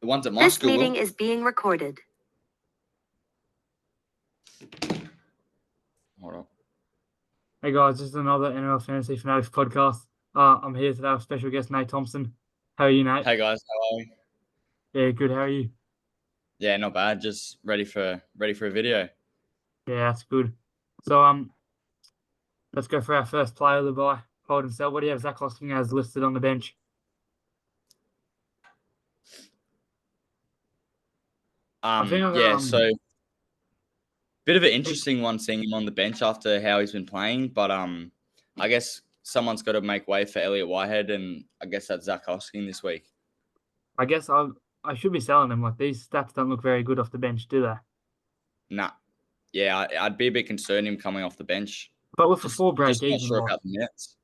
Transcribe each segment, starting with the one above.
The ones at my school. This meeting is being recorded. Hold on. Hey guys, this is another NRL Fantasy Fanatics podcast. I'm here today with special guest Nate Thompson. How are you, Nate? Hey guys, how are you? Yeah, good. How are you? Yeah, not bad. Just ready for a video. Yeah, that's good. So let's go for our first player of the bye. Hold and sell. What do you have Zach Hosking as listed on the bench? So bit of an interesting one seeing him on the bench after how he's been playing, but I guess someone's got to make way for Elliot Whitehead, and I guess that's Zach Hosking this week. I guess I should be selling him. Like, these stats don't look very good off the bench, do they? Nah. Yeah, I'd be a bit concerned him coming off the bench. But with a 4 break even, not sure about the minutes.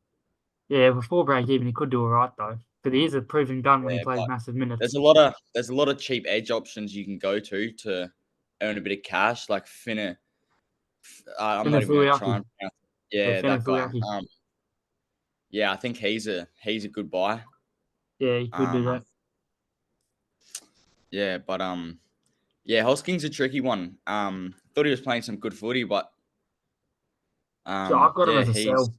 Yeah, with 4 break even, he could do all right though. But he is a proven gun when he plays massive minutes. There's a lot of cheap edge options you can go to earn a bit of cash, like Finna. I'm not even going to try and pronounce it. Yeah, that guy. Yeah, I think he's a good buy. Yeah, he could do that. Yeah, but yeah, Hosking's a tricky one. Thought he was playing some good footy, but so I've got him as a sell.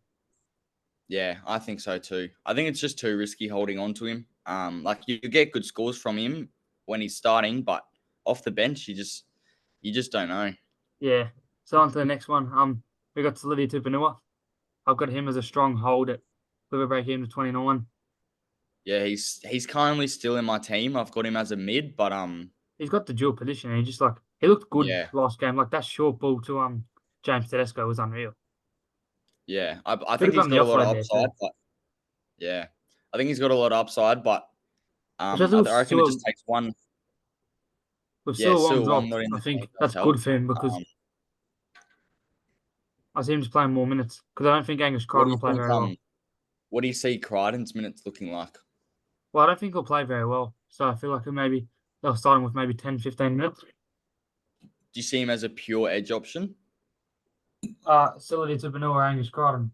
Yeah, I think so too. I think it's just too risky holding on to him. Like you get good scores from him when he's starting, but off the bench, you just don't know. Yeah. So on to the next one. We got Salivi Tupanua. I've got him as a strong hold at Liver break even to 29. Yeah, he's currently still in my team. I've got him as a mid, but he's got the dual position. He just he looked good last game. Like that short ball to James Tedesco was unreal. Yeah, I think he's got a lot of upside, but yeah, I think he's got a lot of upside, but I reckon it just takes one. With Sill Wong dropped, I think that's good for him because I see him just playing more minutes because I don't think Angus Crichton will play very well. What do you see Crichton's minutes looking like? Well, I don't think he'll play very well, so I feel like maybe they'll start him with maybe 10, 15 minutes. Do you see him as a pure edge option? Silidy to Vanilla or Angus Crichton?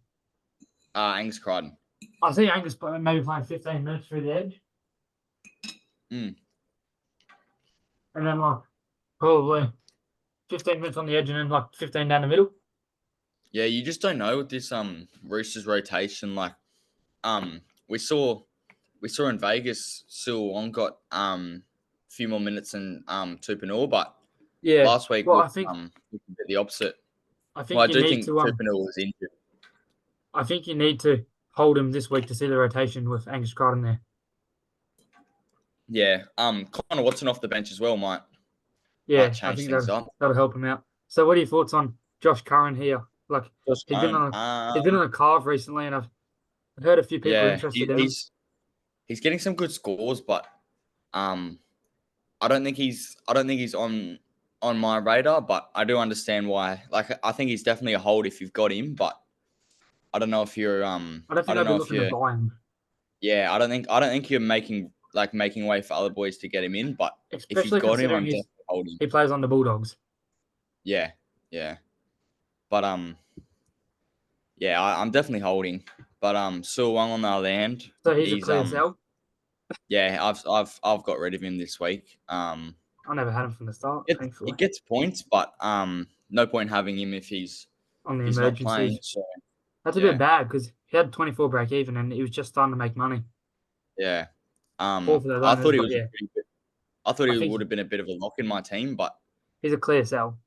Angus Crichton. I see Angus maybe playing 15 minutes through the edge. And then probably 15 minutes on the edge and then 15 down the middle. Yeah, you just don't know with this Roosters rotation. Like we saw in Vegas, Sil Wong got a few more minutes than Tupanua, but last week I think the opposite. I do think Tupanua was injured. I think you need to hold him this week to see the rotation with Angus Crichton there. Yeah, Connor Watson off the bench as well might change things up. That'll help him out. So, what are your thoughts on Josh Curran here? He's been on a carve recently, and I've heard a few people interested in him. He's getting some good scores, but I don't think he's on my radar. But I do understand why. I think he's definitely a hold if you've got him, but I don't know if you're I don't think I'd be looking to buy him. Yeah, I don't think you're making way for other boys to get him in, but especially if you've got him, I'm definitely holding. He plays on the Bulldogs. Yeah. But I'm definitely holding. But Sil Wong on the other hand, so he's a clear sell. Yeah, I've got rid of him this week. I never had him from the start. He gets points, but no point having him if he's on the emergencies. Not playing, so, that's a bit bad because he had 24 break even and he was just starting to make money. Yeah. I thought he was pretty good. I thought he would have been a bit of a lock in my team, but he's a clear sell.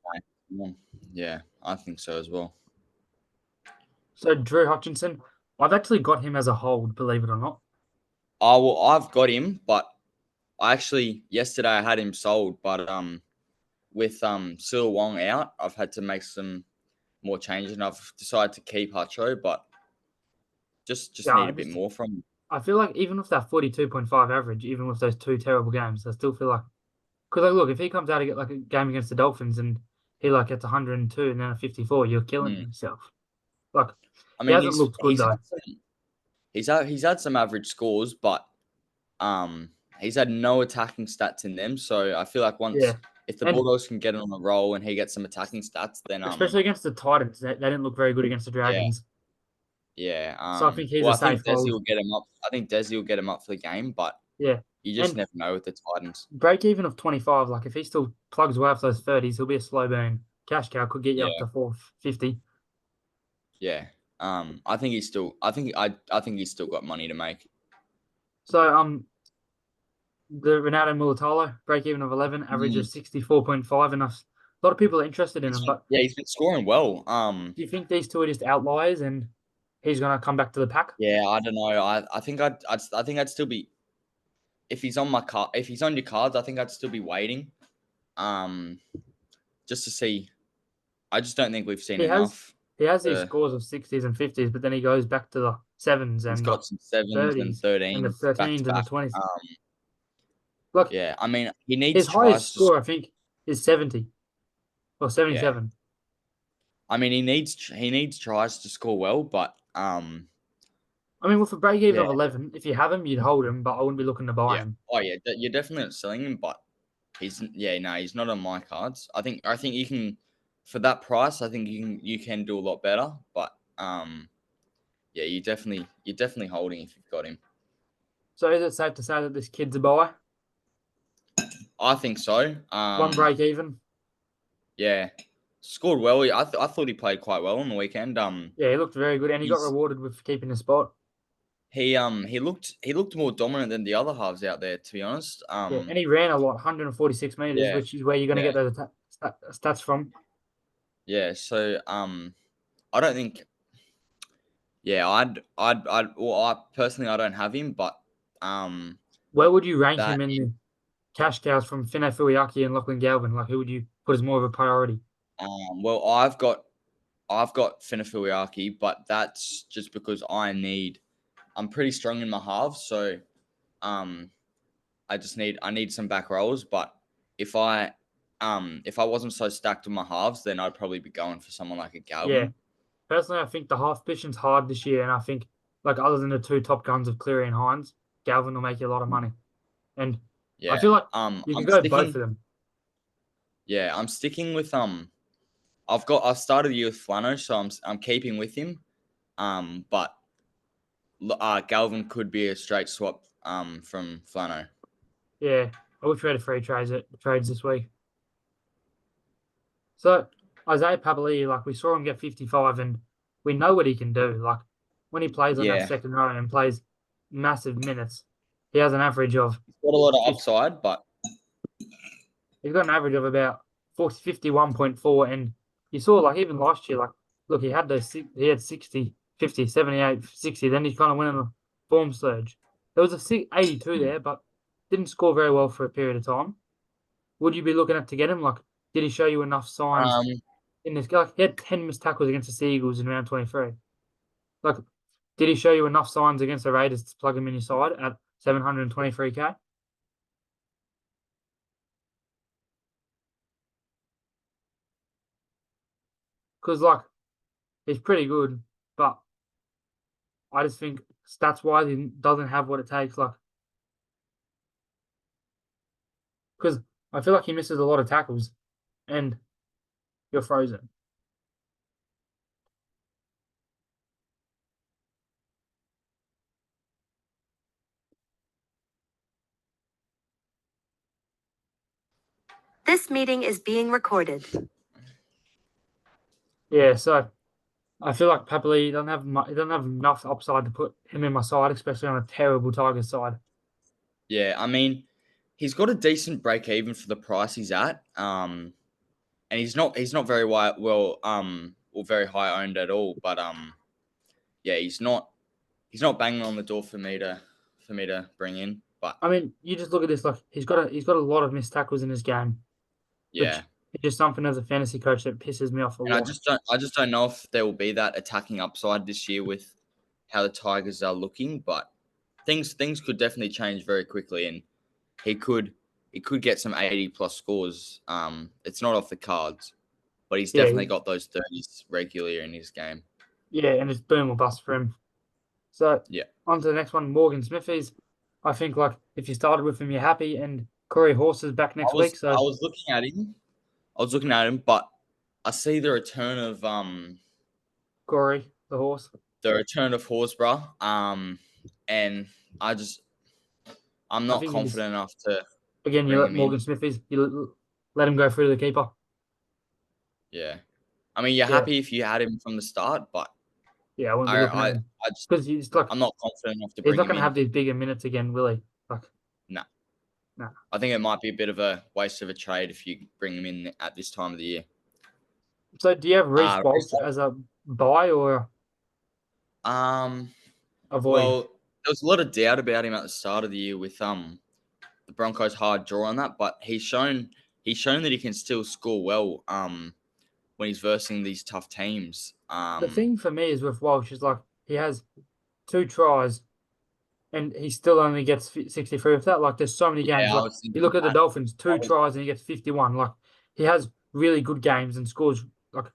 Yeah, I think so as well. So Drew Hutchinson, I've actually got him as a hold, believe it or not. Oh, well, I've got him, but yesterday I had him sold, but with Sil Wong out, I've had to make some more changes, and I've decided to keep Hutcho, but just need a bit more from him. I feel like even with that 42.5 average, even with those 2 terrible games, I still feel like because look, if he comes out to get a game against the Dolphins and he gets 102 and then a 54, you're killing yourself. I mean, he hasn't looked good though. He's had some average scores, but he's had no attacking stats in them. So I feel like if the Bulldogs can get on a roll and he gets some attacking stats, then especially against the Titans, they didn't look very good against the Dragons. Yeah. So I think he's a safe hold. Will get him up. I think Desi will get him up for the game, but Yeah. You just And never know with the Titans. break even of 25, like if he still plugs away off those 30s, he'll be a slow burn. Cash cow could get you up Yeah, to 450. yeah. I think he's still. I think he's still got money to make. So the Ronaldo Mulatalo, break even of 11, average of 64.5, and a lot of people are interested in him. But He's been scoring well. do you think these two are just outliers and he's gonna come back to the pack? Yeah, I don't know. I think I think I'd still be if he's on my card. If he's on your cards, I think I'd still be waiting. Um, just to see. I just don't think we've seen He has enough. he has these Uh, scores of 60s and 50s, but then he goes back to the sevens he's and the got some sevens and 30s and the 13s back to 13s and the back. 20s. Look, Yeah, I mean, he needs his highest tries to. score I think is 70 or Yeah, 77. I mean, he needs tries to score well, but I mean, with a break even yeah, of 11, if you have him, you'd hold him, but I wouldn't be looking to buy yeah. him. Oh yeah, you're definitely not selling him, but he's not on my cards. I think you can for that price. I think you can do a lot better, but yeah, you're definitely holding if you've got him. So is it safe to say that this kid's a buy? I think so. One break even. Yeah, scored well. I thought he played quite well on the weekend. Yeah, he looked very good, and he got He's rewarded with keeping his spot. he looked more dominant than the other halves out there. To be honest. Yeah, and he ran a lot, 146 meters, Yeah, which is where you're going to yeah, get those stats from. yeah. So I don't think. Yeah, well, I personally I don't have him, but um, Where would you rank that him in the cash cows from Fino Fuiaki and Lachlan Galvin? Like, who would you put as more of a priority? well, I've got Finafiliaki, but that's just because I'm pretty strong in my halves, so um, I need some back rolls. But if if I wasn't so stacked with my halves, then I'd probably be going for someone like a Yeah, Galvin. personally, I think the half position's hard this year, and I think, like, other than the two top guns of Cleary and Hines, Galvin will make you a lot of money. And I Yeah, feel like you I'm could go both of sticking. them. Yeah, I'm sticking with I've started the year with Flano, so I'm keeping with him. But Galvin could be a straight swap from Flano. Yeah, I wish we had a free trades this week. So Isaiah Papali'i, like we saw him get 55, and we know what he can do. Like when he plays on that Yeah, second row and plays massive minutes, he has an average of he's got a lot of 50, upside, but he's got an average of about 51.4. And you saw like even last year, like look, he had 60, 50, 78, 60. Then he kind of went on a form surge. There was a 82 there, but didn't score very well for a period of time. Would you be looking at to get him? Like, did he show you enough signs um, in this? Like, he had 10 missed tackles against the Seagulls in round 23. Like, did he show you enough signs against the Raiders to plug him in your side at 723k? Because like he's pretty good, but I just think stats wise he doesn't have what it takes. Like, because I feel like he misses a lot of tackles, and you're frozen. This meeting is being recorded. Yeah, so I feel like Papali he doesn't have enough upside to put him in my side, especially on a terrible Tigers side. yeah, I mean, he's got a decent break even for the price he's at. And he's not very well or very high owned at all. But yeah, he's not banging on the door for me to bring in. But I mean, you just look at this. Like he's got a lot of missed tackles in his game, yeah, which is just something as a fantasy coach that pisses me off a and lot. I just don't know if there will be that attacking upside this year with how the Tigers are looking. But things could definitely change very quickly, and he could he could get some 80 plus scores. It's not off the cards, but he's Yeah, definitely got those 30s regularly in his game. yeah, and it's boom or bust for him. So Yeah. on to the next one, Morgan Smithies. I think like if you started with him, you're happy, and Corey Horse is back next week. I So was looking at him. I was looking at him, but I see Corey the horse. the return of Horsburgh. And I just I'm I not think you just- confident enough to Again, you bring let him Morgan in. Smith is. You let him go through the keeper. Yeah. I mean, you're Yeah. happy if you had him from the start, but Yeah, I wouldn't be I looking at I, him I just because he's like I'm not confident enough to he's bring not him going to in. have these bigger minutes again, will he? Like, No. no. I think it might be a bit of a waste of a trade if you bring him in at this time of the year. So, do you have Reece Reece Walsh as a buy or Um, avoid? well, there was a lot of doubt about him at the start of the year with the Broncos' hard draw on that, but he's shown that he can still score well when he's versing these tough teams. The thing for me is with Walsh is like he has 2 tries and he still only gets 63 with that. Like, there's so many games. Yeah, I Like, was you thinking look at the that. Dolphins, 2 I was- tries and he gets 51. Like, he has really good games and scores. Like,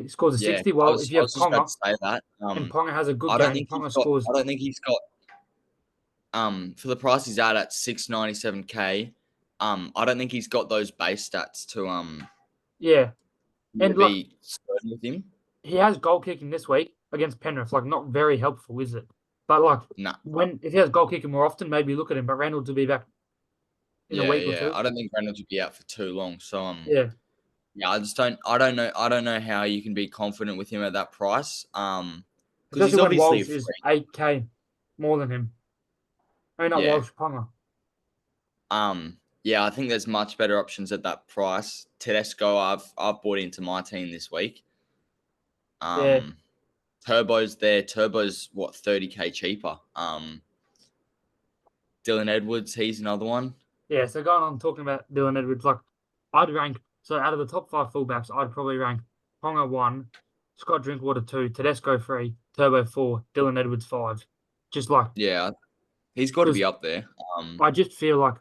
scores a Yeah, 60. I Well, was if you I have was just about Ponga to say that. and Ponga has a good I don't game, think Ponga scores. he's got for the price he's at 697K. I don't think he's got those base stats to Yeah, and like be certain with him. he has goal kicking this week against Penrith. Like, not very helpful, is it? But like Nah. if he has goal kicking more often, maybe look at him. But Reynolds will be back in a week or Yeah. two. I don't think Reynolds would be out for too long. So Yeah, yeah, I don't know how you can be confident with him at that price. Because he's especially when obviously a Walsh is freak. 8K more than him. I mean, not Yeah. Walsh, Ponga. Yeah, I think there's much better options at that price. Tedesco, I've bought into my team this week. Yeah, Turbo's there. Turbo's what 30K cheaper. Dylan Edwards, he's another one. yeah. So going on talking about Dylan Edwards, like I'd rank. So out of the top 5 fullbacks, I'd probably rank Ponga 1, Scott Drinkwater 2, Tedesco 3, Turbo 4, Dylan Edwards 5. Just like Yeah, he's got to because be up there. I just feel like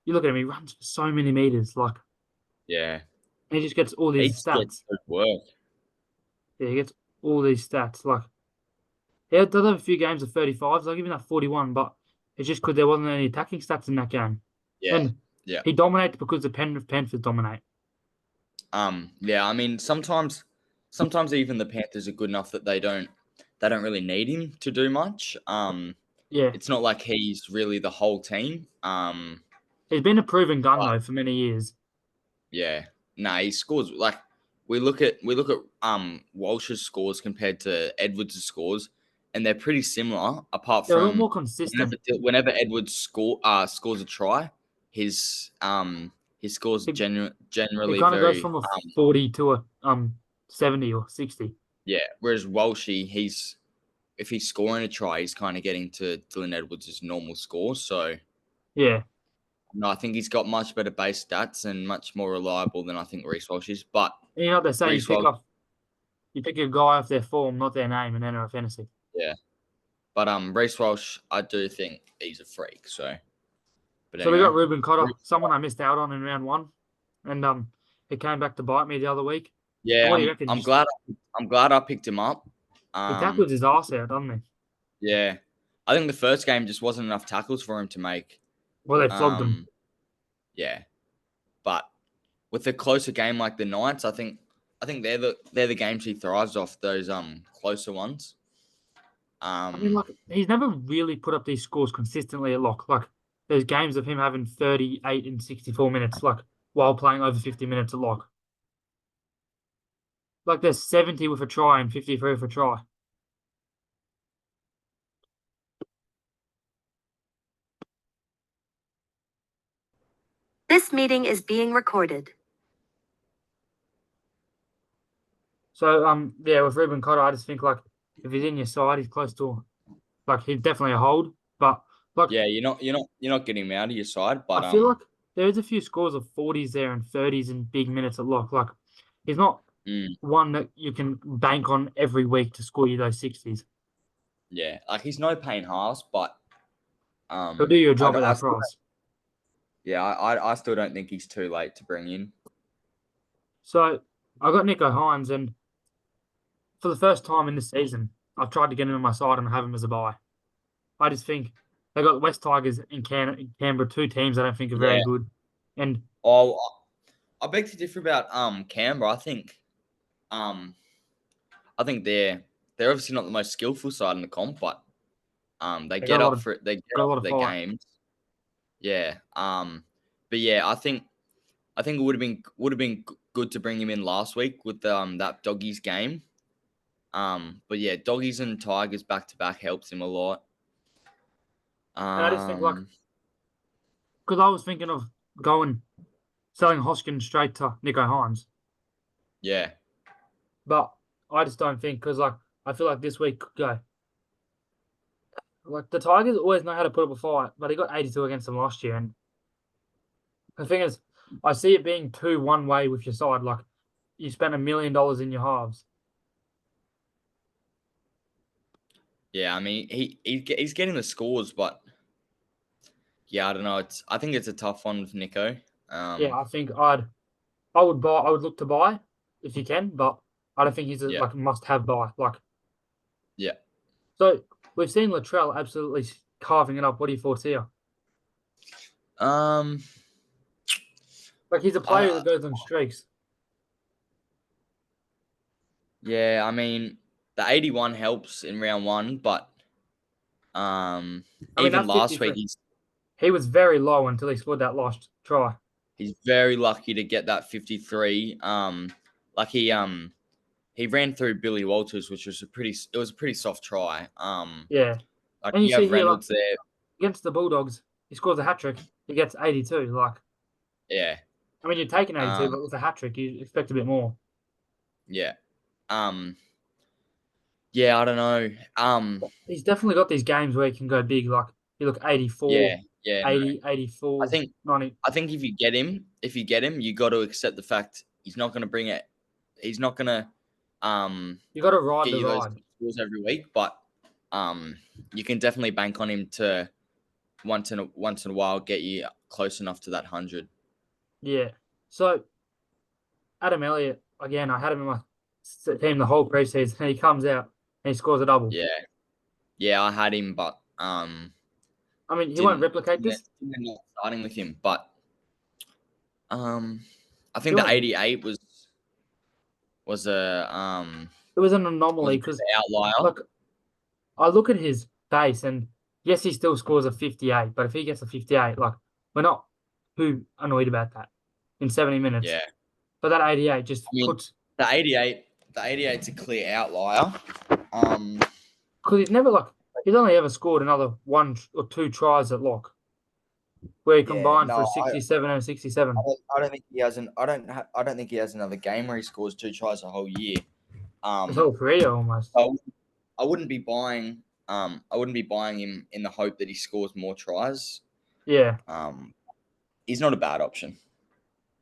you look at him, he runs for so many meters, like Yeah, and he just gets all he these just gets stats. good work. Yeah, he gets all these stats. Like he does have a few games of 35s, I'll give him that 41, but it's just because there wasn't any attacking stats in that game. Yeah, And yeah. he dominated because the Panthers dominate. Yeah. I mean, sometimes even the Panthers are good enough that they don't really need him to do much. Yeah. It's not like he's really the whole team. He's been a proven gun But though for many years. yeah, nah, he scores like we look at Walsh's scores compared to Edwards' scores, and they're pretty similar. Apart They're a lot from more consistent. whenever Edwards scores a try, his scores It, it generally kind of goes very from a 40 to a 70 or 60. yeah. Whereas Walshy, if he's scoring a try, he's kind of getting to Dylan Edwards' normal score. So Yeah. no, I think he's got much better base stats and much more reliable than I think Reece Walsh is. But And you know what they say, Reece Walsh, you pick a guy off their form, not their name, and enter a fantasy. yeah. But Reece Walsh, I do think he's a freak. So, but So we got anyway, Ruben Cotter, someone I missed out on in round 1. And he came back to bite me the other week. yeah, What do you reckon? I'm glad I picked him up. He tackled his ass out, doesn't he? Yeah, I think the first game just wasn't enough tackles for him to make. Well, they flogged him. Yeah, but with a closer game like the Knights, I think they're the games he thrives off, those closer ones. I mean, like, he's never really put up these scores consistently at lock. Like, there's games of him having 38 and 64 minutes, like, while playing over 50 minutes at lock. Like, there's 70 with a try and 53 with a try. This meeting is being recorded. So, yeah, with Ruben Cotter, I just think, like, if he's in your side, he's close to, like, he's definitely a hold. But, like, yeah, you're not getting him out of your side, but I feel like there's a few scores of 40s there and 30s in big minutes at lock. Like, he's not one that you can bank on every week to score you those 60s. yeah, like he's no pain halves, but He'll do your job I at that still- price. Yeah, I still don't think he's too late to bring in. So I got Nico Hines, and for the first time in this season, I've tried to get him on my side and have him as a buy. I just think they got West Tigers and Canberra, 2 teams I don't think are very Yeah. good. And Oh, I beg to differ about Canberra. I think they're obviously not the most skillful side in the comp, but they got get a lot up of- for it. They get got a up lot for of their fight. games. Yeah. But yeah, I think it would have been good to bring him in last week with that doggies game. But yeah, doggies and Tigers back to back helps him a lot. And I just think like Um, because I was thinking of selling Hoskins straight to Nico Hines, yeah, but I just don't think because like I feel like this week could go. Like the Tigers always know how to put up a fight, but he got 82 against them last year, and the thing is, I see it being too one way with your side. Like you spent $1 million in your halves. yeah. I mean, he's getting the scores, but yeah, I don't know. I think it's a tough one with Nico. Yeah, I think I would buy. I would look to buy if you can, but I don't think he's a Yeah, like must-have buy. Like yeah. so, we've seen Latrell absolutely carving it up. What do you foresee here? Um, Like he's a player I that goes on streaks. yeah. I mean, the 81 helps in round one, but I mean, even that last week 53. He was very low until he scored that last try. he's very lucky to get that 53. Like he ran through Billy Walters, which was a pretty soft try. Yeah, Like and you you see have here, like Reynolds there. against the Bulldogs, he scores a hat trick. He gets 82. Like, Yeah. I mean, you're taking 82, Um, but with a hat trick, you expect a bit more. yeah. Yeah, I don't know. He's definitely got these games where he can go big. Like, you look 84, Yeah, yeah. No. 80, I 84, think 90. if you get him, you got to accept the fact he's not going to bring it. He's not going to You got to ride get the you those ride. scores every week, but you can definitely bank on him to once in a while get you close enough to that 100. Yeah. So, Adam Elliott, again, I had him in my team the whole preseason, and he comes out and he scores a double. Yeah, yeah, I had him, but I mean, he won't didn't replicate this. didn't end up starting with him. But I He think the won't. 88 was a It was an was anomaly a bit of because, an outlier. like, I look at his base, and yes, he still scores a 58, but if he gets a 58, like, we're not too annoyed about that in 70 minutes. Yeah, But that 88 just I mean puts, the 88's a clear outlier. because he's only ever scored another one or two tries at lock, where he Yeah, combined for no, 67 and 67. I don't think he has I don't think he has another game where he scores 2 tries a whole year. His whole career almost. So I wouldn't be buying him in the hope that he scores more tries. Yeah. He's not a bad option.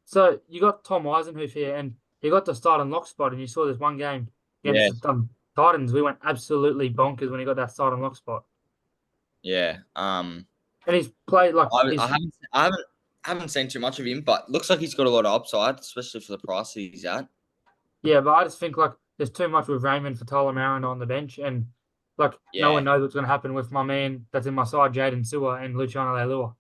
So you got Tom Eisenhuth here, and he got the start and lock spot, and you saw this one game Yeah, against the Titans. We went absolutely bonkers when he got that start and lock spot. yeah. And he's played like I haven't seen too much of him, but looks like he's got a lot of upside, especially for the price that he's at. yeah, but I just think like there's too much with Raymond for Tyler Marin on the bench, and like no Yeah, one knows what's going to happen with my man that's in my side, Jaden Sewer and Luciano Leilua.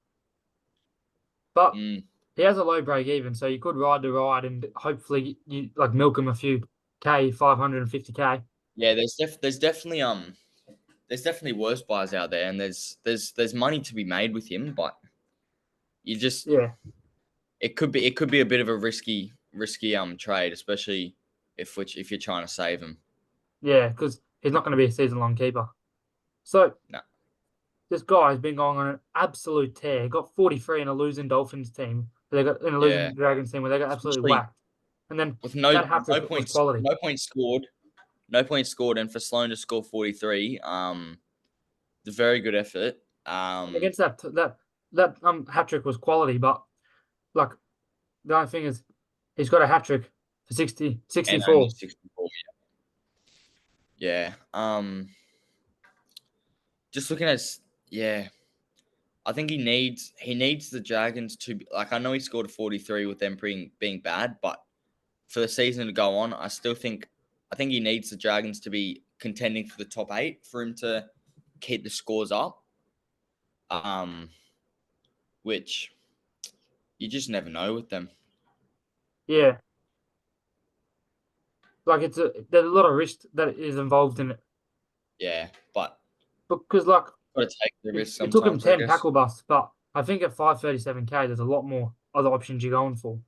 But he has a low break even, so you could ride the ride and hopefully you like milk him a few K, 550K. yeah. There's definitely worse buys out there, and there's money to be made with him, but you just Yeah, it could be a bit of a risky trade, especially if you're trying to save him. yeah, because he's not going to be a season-long keeper. So No. this guy has been going on an absolute tear. He got 43 in a losing Dolphins team. They got in a losing Yeah, Dragons team where they got absolutely especially whacked. And then with that hat-trick was quality. no points scored, and for Sloan to score 43, it's a very good effort. Against that hat-trick was quality, but like the only thing is he's got a hat-trick for 60, and 64. only 64. Yeah. Just looking at I think he needs the Dragons to be, like, I know he scored a 43 with them being bad, but for the season to go on, I think he needs the Dragons to be contending for the top 8 for him to keep the scores up. Which you just never know with them. Yeah. Like there's a lot of risk that is involved in it. Yeah, but Because like got to take the risk it took him sometimes. 10 tackle busts, but I think at 537K, there's a lot more other options you're going for.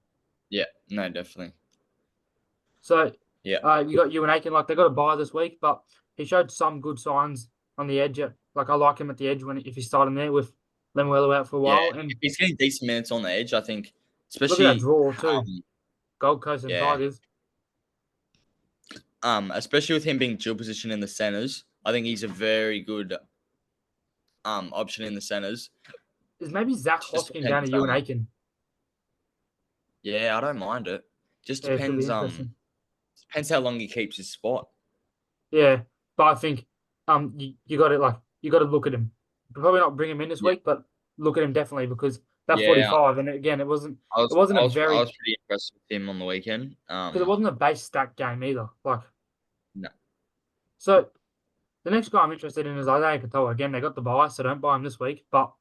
Yeah, no, definitely. So, Yeah. you got Ewan Aiken, like they got a bye this week, but he showed some good signs on the edge. Like I like him at the edge if he's starting there with Lemuelu out for a Yeah, while. if And he's getting decent minutes on the edge, I think, look at that especially draw too, Gold Coast and yeah, Tigers. especially with him being dual position in the centers, I think he's a very good option in the centers. Is maybe Zach Just Hoskin down to depends. Ewan Aiken? Yeah, I don't mind it. Just Yeah, it could be depends. interesting. Depends how long he keeps his spot. Yeah, but I think you got to you got to look at him. Probably not bring him in this Yeah, week, but look at him definitely because that yeah. 45 and again it wasn't I a was very pretty impressed with him on the weekend. because it wasn't a base stack game either. Like No, so, the next guy I'm interested in is Isaiah Katoa. Again, they got the buy, so don't buy him this week. But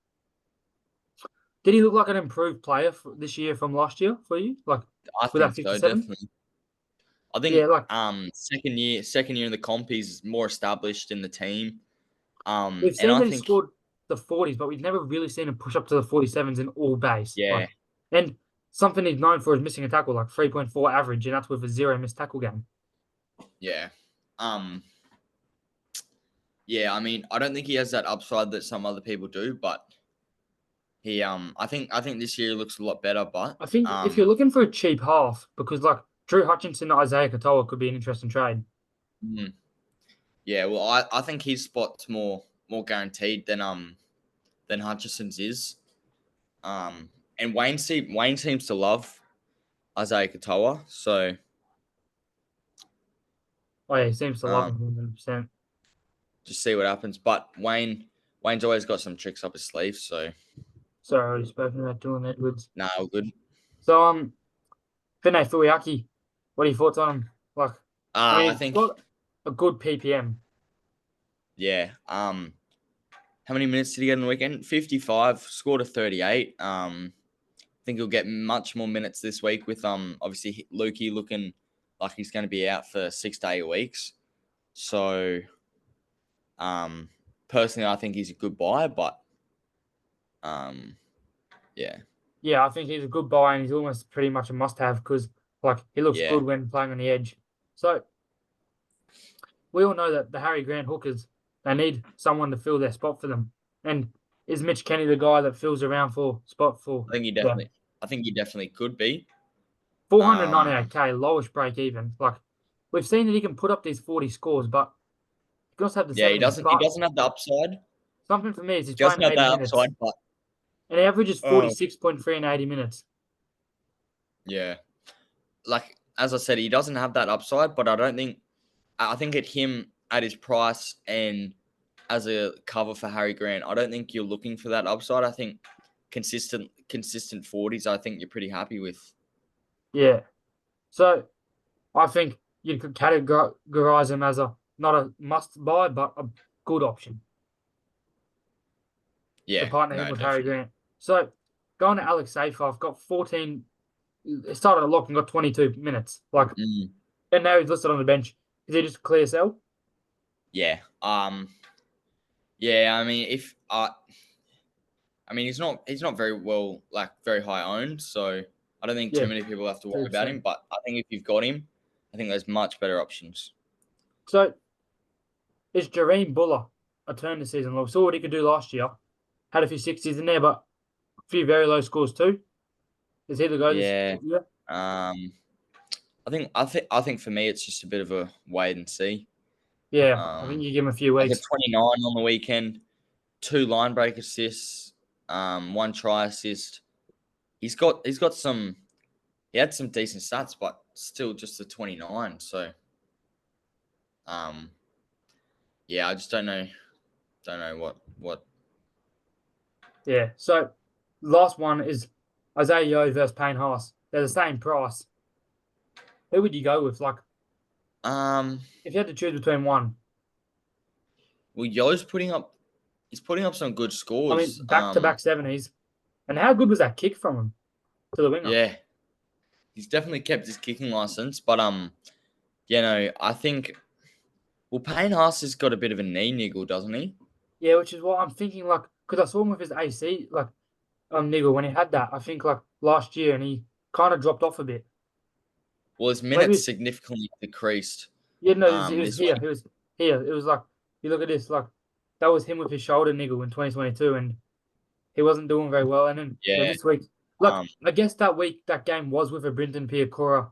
did he look like an improved player this year from last year for you? Like I with that think so, 57? definitely. I Yeah, think like second year in the comp, he's more established in the team. we've And seen I that he think scored the 40s, but we've never really seen him push up to the 47s in all base. yeah, And something he's known for is missing a tackle, like 3.4 average, and that's with a 0 missed tackle game. yeah. Yeah, I mean, I don't think he has that upside that some other people do, but he I think this year looks a lot better, but I think if you're looking for a cheap half, because like Drew Hutchinson to Isaiah Katoa could be an interesting trade. mm, yeah, well I think his spot's more guaranteed than Hutchison's is. And Wayne seems to love Isaiah Katoa, so Oh yeah, he seems to love um him 100%. just see what happens. But Wayne's always got some tricks up his sleeve, so Sorry, I already spoken about Dylan Edwards. nah, all good. So Finay Fuiaki, what are your thoughts on him? Like, I I mean, he's think got a good PPM. yeah. How many minutes did he get on the weekend? 55, scored a 38. I think he'll get much more minutes this week with obviously Lukey looking like he's going to be out for 6 to 8 weeks. So personally I think he's a good buy, but yeah. Yeah, I think he's a good buy and he's almost pretty much a must-have because like he looks Yeah. good when playing on the edge. So we all know that the Harry Grant hookers, they need someone to fill their spot for them. And is Mitch Kenny the guy that fills around for spot for them? I think he definitely could be. 498K, lowest break even. Like we've seen that he can put up these 40 scores, but he can also have the Yeah, 70s. he But doesn't have the upside. something for me is he's He playing doesn't have 80 that minutes. upside, but And he averages 46.3 in 80 minutes. yeah. Like as I said, he doesn't have that upside, but I think at his price and as a cover for Harry Grant, I don't think you're looking for that upside. I think consistent 40s, I think you're pretty happy with. Yeah. So I think you could categorize him as not a must buy, but a good option to Yeah, partner no, him with Harry definitely. Grant. So going to Alex Safer, I've got 14. He started at lock and got 22 minutes. Like, and now he's listed on the bench. Is he just a clear sell? Yeah. Yeah, I mean he's not very well, like very high owned, so I don't think too Yeah, many people have to worry about 3%. him, but I think if you've got him, I think there's much better options. So is Jareem Buller a turn this season? We saw what he could do last year. Had a few 60s in there, but a few very low scores too. Is he the guy this Yeah. year? I think for me it's just a bit of a wait and see. Yeah, I think you give him a few Like a weeks. 29 on the weekend, 2 line break assists, 1 try assist. He had some decent stats, but still just a 29. So, yeah, I just don't know what. Yeah. So last one is Isaiah Yo versus Payne Haas. They're the same price. Who would you go with? Like, if you had to choose between one, Well, Yo's he's putting up some good I mean, scores. back-to-back 70s. And how good was that kick from him to the winger? Yeah, he's definitely kept his kicking license, but I think Payne Haas has got a bit of a knee niggle, doesn't he? Yeah, which is what I'm thinking, like, because I saw him with his AC, like, Nigel when he had that. I think like last year, and he kind of dropped off a bit. Well, his Maybe minutes significantly decreased. yeah, no, it was This here. week. It was here. It was like you look at this, like that was him with his shoulder niggle in 2022, and he wasn't doing very well. And then Yeah. this week, look, Um. I guess that week that game was with a Brinton Piacora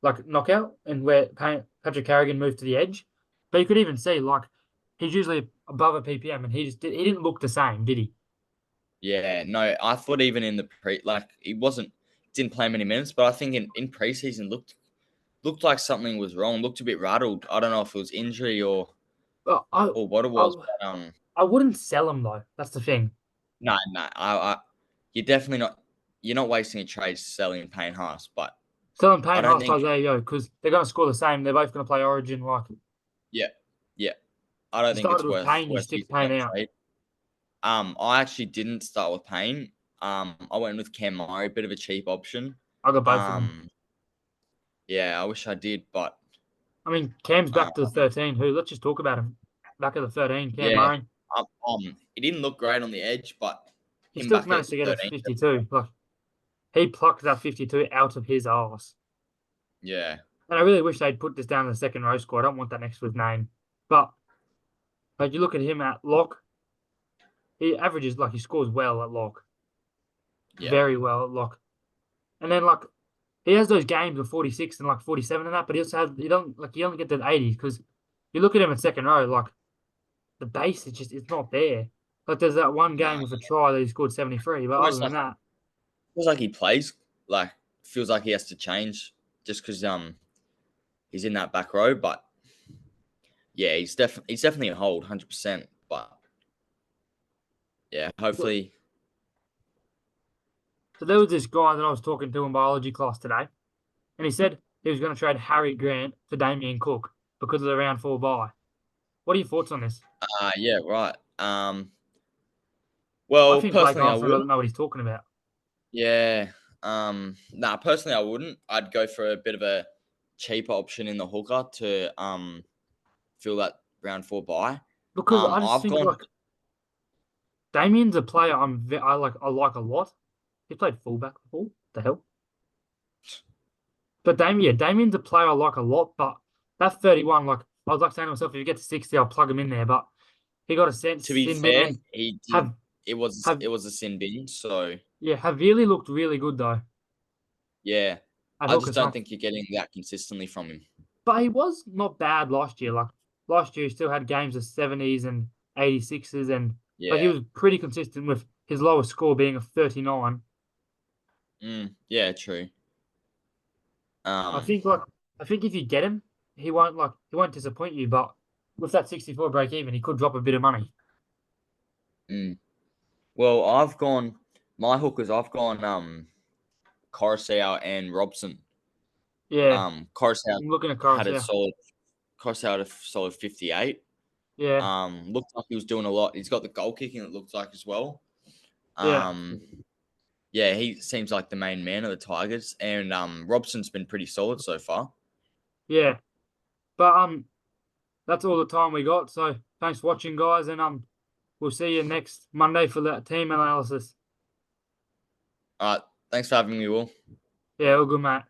like knockout, and where Patrick Carrigan moved to the edge. But you could even see like he's usually above a PPM, and he didn't look the same, did he? Yeah. No, I thought even in the he didn't play many minutes, but I think in preseason looked like something was wrong. Looked a bit rattled. I don't know if it was injury But or what it I was. But I wouldn't sell him though. That's the thing. no, no. You're definitely not. You're not wasting a trade selling Payne Haas, but Selling I Payne don't Haas, think. there you go, because they're going to score the same. They're both going to play Origin. Like Yeah, yeah. I don't you think it's started with Payne, you stick using Payne that out. trade. I actually didn't start with Payne. I went with Cam Murray, a bit of a cheap option. I got both of them. Yeah, I wish I did, but I mean, Cam's um, back to the 13. Who? Let's just talk about him. Back at the 13, Cam yeah, Murray. he didn't look great on the edge, but He him still back at managed to get a 13. 52. Like he plucked that 52 out of his arse. Yeah, And I really wish they'd put this down in the second row score. I don't want that next to his name. But like you look at him at lock, he averages like he scores well at lock. yeah. Very well at lock. And then like he has those games of 46 and like 47 and that, but he also has he don't get the 80s because you look at him at second row, like the base is just it's not there. Like there's that one No, game with a try that he scored 73, but other almost than like that, feels like he plays like feels like he has to change just because he's in that back row, but yeah, he's definitely a hold, 100%. But yeah, hopefully, so there was this guy that I was talking to in biology class today, and he said he was going to trade Harry Grant for Damien Cook because of the round 4 bye. What are your thoughts on this? yeah, right. I Well, think Blake personally, I Armstrong wouldn't. doesn't know what he's talking about. Yeah. Nah, personally, I wouldn't. I'd go for a bit of a cheaper option in the hooker to fill that round 4 bye. Because I just I've think gone. like Damien's a player I like a lot. He played fullback before. The hell. But Damien's a player I like a lot. But that 31, like I was like saying to myself, if you get to 60, I'll plug him in there. But he got a To be sin bin fair, and he did. have It was a sin bin. So Havili looked really good though yeah, at I hooker. just don't think you're getting that consistently from him. But he was not bad last year. Like last year, he still had games of 70s and 86s, and like he Yeah. was pretty consistent with his lowest score being a 39. Yeah. True. I think if you get him, he won't disappoint you. But with that 64 break even, he could drop a bit of money. Well, my hookers. I've gone Coruscant and Robson. Yeah, Coruscant I'm looking at had Corus. a Yeah, solid. Coruscant had a solid 58. yeah, Looked like he was doing a lot. He's got the goal kicking. It looks like as well. yeah, Yeah, he seems like the main man of the Tigers, and Robson's been pretty solid so far. yeah. But that's all the time we got. So thanks for watching, guys, and we'll see you next Monday for that team analysis. All right, thanks for having me, Will. Yeah, all good, mate.